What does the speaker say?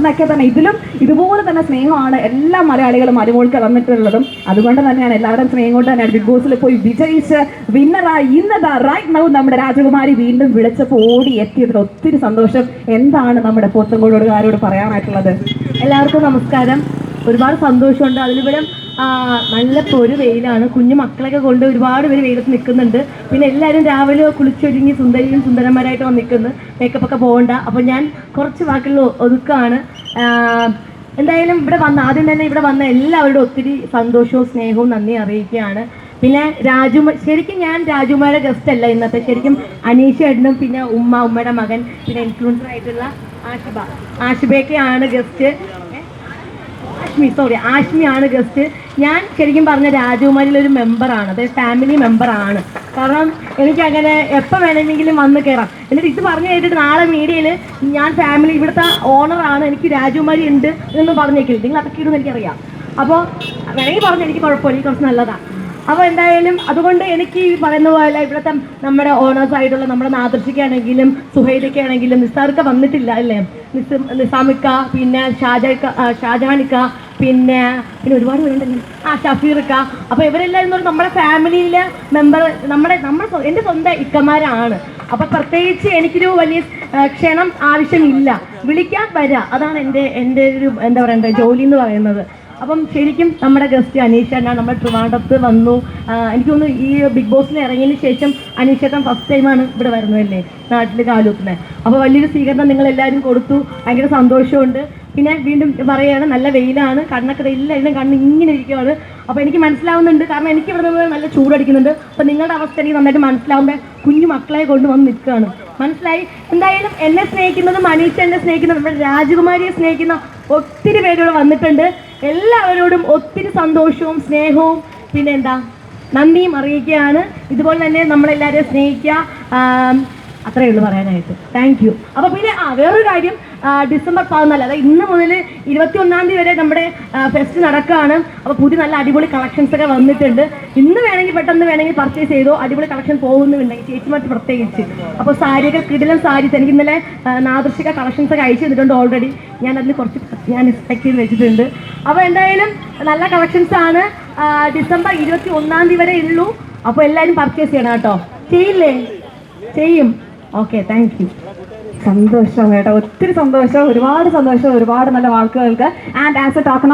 എന്നൊക്കെ തന്നെ ഇതിലും ഇതുപോലെ തന്നെ സ്നേഹമാണ് എല്ലാ മലയാളികളും മരുമോൾക്ക് തന്നിട്ടുള്ളതും. അതുകൊണ്ട് തന്നെയാണ് എല്ലാവരും സ്നേഹം കൊണ്ട് തന്നെയാണ് ബിഗ് ബോസിൽ പോയി വിജയിച്ച് വിന്നറായി ഇന്നതാ റൈറ്റ് നൗ നമ്മുടെ രാജകുമാരി വീണ്ടും വിളിച്ചപ്പോൾ ഓടി എത്തിയതിൽ ഒത്തിരി സന്തോഷം. എന്താണ് നമ്മുടെ പോത്തങ്കോടുകാരോട് പറയാനായിട്ടുള്ളത്? എല്ലാവർക്കും നമസ്കാരം. ഒരുപാട് സന്തോഷമുണ്ട്. അതിലിവിടെ നല്ല പൊരു വെയിലാണ്. കുഞ്ഞു മക്കളൊക്കെ കൊണ്ട് ഒരുപാട് പേര് വെയിലത്ത് നിൽക്കുന്നുണ്ട്. പിന്നെ എല്ലാവരും രാവിലെ കുളിച്ചൊരുങ്ങി സുന്ദരിയും സുന്ദരന്മാരായിട്ട് വന്ന് നിൽക്കുന്നു. മേക്കപ്പൊക്കെ പോകണ്ട. അപ്പോൾ ഞാൻ കുറച്ച് വാക്കുകൾ ഒതുക്കാണ്. എന്തായാലും ഇവിടെ വന്ന ആദ്യം തന്നെ ഇവിടെ വന്ന എല്ലാവരോടും ഒത്തിരി സന്തോഷവും സ്നേഹവും നന്ദി അറിയിക്കുകയാണ്. പിന്നെ ശരിക്കും ഞാൻ രാജുമാരുടെ ഗസ്റ്റ് അല്ല ഇന്നത്തെ. ശരിക്കും അനീഷ ഏട്ടനും പിന്നെ ഉമ്മയുടെ മകൻ പിന്നെ ഇൻഫ്ലുവൻസർ ആയിട്ടുള്ള ആഷിബയൊക്കെയാണ് ഗസ്റ്റ്. ആഷ്മിയാണ് ഗസ്റ്റ്. ഞാൻ ശരിക്കും പറഞ്ഞ രാജകുമാരിയിലൊരു മെമ്പറാണ്, അതായത് ഫാമിലി മെമ്പറാണ്. കാരണം എനിക്കങ്ങനെ എപ്പോൾ വേണമെങ്കിലും വന്ന് കയറാം. എന്നിട്ട് ഇത് പറഞ്ഞു കേട്ടിട്ട് നാളെ മീഡിയയിൽ ഞാൻ ഫാമിലി ഇവിടുത്തെ ഓണറാണ്, എനിക്ക് രാജകുമാരി ഉണ്ട് എന്നൊന്നും പറഞ്ഞേക്കില്ല. നിങ്ങൾ അതൊക്കെ ഇടുമെന്ന് എനിക്കറിയാം. അപ്പോൾ വേണമെങ്കിൽ പറഞ്ഞു, എനിക്ക് കുഴപ്പമില്ല, എനിക്ക് കുറച്ച് നല്ലതാണ്. അപ്പോൾ എന്തായാലും അതുകൊണ്ട് എനിക്ക് ഈ പറയുന്ന പോലെ ഇവിടുത്തെ നമ്മുടെ ഓണേഴ്സായിട്ടുള്ള നമ്മുടെ നാദർശിക്കാണെങ്കിലും സുഹൈദയ്ക്കാണെങ്കിലും നിസ്സാർക്ക് വന്നിട്ടില്ല അല്ലേ, നിസാമിക്ക, പിന്നെ ഷാജഹാനിക്ക, പിന്നെ ഒരുപാട് പേരുണ്ടല്ലോ, ഷഫീർക്ക. അപ്പോൾ ഇവരെല്ലാവരും നമ്മുടെ ഫാമിലിയിലെ മെമ്പർ, എൻ്റെ സ്വന്തം ഇക്കമാരാണ്. അപ്പോൾ പ്രത്യേകിച്ച് എനിക്കൊരു വലിയ ക്ഷണം ആവശ്യമില്ല, വിളിക്കാൻ വരാം. അതാണ് എൻ്റെ ഒരു എന്താ പറയണ്ടേ ജോലി എന്ന് പറയുന്നത്. അപ്പം ശരിക്കും നമ്മുടെ ഗസ്റ്റ് അനീഷേട്ടൻ നമ്മുടെ ട്രിവാൻഡ്രത്ത് വന്നു. എനിക്ക് തോന്നുന്നു ഈ ബിഗ് ബോസിൽ ഇറങ്ങിയതിന് ശേഷം അനീഷേട്ടൻ ഫസ്റ്റ് ടൈമാണ് ഇവിടെ വരുന്നതല്ലേ, നാട്ടിൽ കാലൂത്തുന്നത്. അപ്പോൾ വലിയൊരു സ്വീകരണം നിങ്ങളെല്ലാവരും കൊടുത്തു, ഭയങ്കര സന്തോഷമുണ്ട്. പിന്നെ വീണ്ടും പറയുകയാണ്, നല്ല വെയിലാണ്, കണ്ണൊക്കെ എല്ലാവരും കണ്ണ് ഇങ്ങനെ ഇരിക്കുകയാണ്. അപ്പോൾ എനിക്ക് മനസ്സിലാവുന്നുണ്ട്, കാരണം എനിക്ക് ഇവിടെ നിന്ന് നല്ല ചൂടടിക്കുന്നുണ്ട്. അപ്പോൾ നിങ്ങളുടെ അവസ്ഥ എനിക്ക് നന്നായിട്ട് മനസ്സിലാവുമ്പോൾ കുഞ്ഞു മക്കളെ കൊണ്ടുവന്ന് നിൽക്കുകയാണ്, മനസ്സിലായി. എന്തായാലും എന്നെ സ്നേഹിക്കുന്നതും അനീഷ എന്നെ സ്നേഹിക്കുന്നതും നമ്മുടെ രാജകുമാരിയെ സ്നേഹിക്കുന്ന ഒത്തിരി പേരോട് വന്നിട്ടുണ്ട്. എല്ലാവരോടും ഒത്തിരി സന്തോഷവും സ്നേഹവും പിന്നെ നന്ദിയും അറിയിക്കുകയാണ്. ഇതുപോലെ തന്നെ നമ്മളെല്ലാവരെയും സ്നേഹിക്കുക. അത്രയേ ഉള്ളൂ പറയാനായിട്ട്. Thank you. അപ്പോൾ പിന്നെ വേറൊരു കാര്യം, ഡിസംബർ 14, അതായത് ഇന്ന് മുതൽ 21-ാം തീയതി വരെ നമ്മുടെ ഫെസ്റ്റ് നടക്കുകയാണ്. അപ്പോൾ പുതിയ നല്ല അടിപൊളി കളക്ഷൻസ് ഒക്കെ വന്നിട്ടുണ്ട്. ഇന്ന് വേണമെങ്കിൽ പെട്ടെന്ന് വേണമെങ്കിൽ പർച്ചേസ് ചെയ്തോ, അടിപൊളി കളക്ഷൻ പോകുന്നുണ്ടെങ്കിൽ ചേച്ചിമാർക്ക് പ്രത്യേകിച്ച്. അപ്പോൾ സാരിയൊക്കെ കിടിലൻ സാരീസ് എനിക്ക് ഇന്നലെ നാദൃശിക കളക്ഷൻസ് ഒക്കെ അയച്ചു തന്നിട്ടുണ്ട് ഓൾറെഡി. ഞാൻ അതിൽ കുറച്ച് ഞാൻ എക്സ്പെക്ട് ചെയ്ത് വെച്ചിട്ടുണ്ട്. അപ്പോൾ എന്തായാലും നല്ല കളക്ഷൻസ് ആണ്. ഡിസംബർ 21-ാം തീയതി വരെ ഉള്ളൂ. അപ്പോൾ എല്ലാവരും പർച്ചേസ് ചെയ്യണം കേട്ടോ. ചെയ്യില്ലേ? ചെയ്യും. Okay, thank you. സന്തോഷം കേട്ടോ, ഒത്തിരി സന്തോഷം, ഒരുപാട് സന്തോഷം, ഒരുപാട് നല്ല വാക്കുകൾക്ക്. And as A token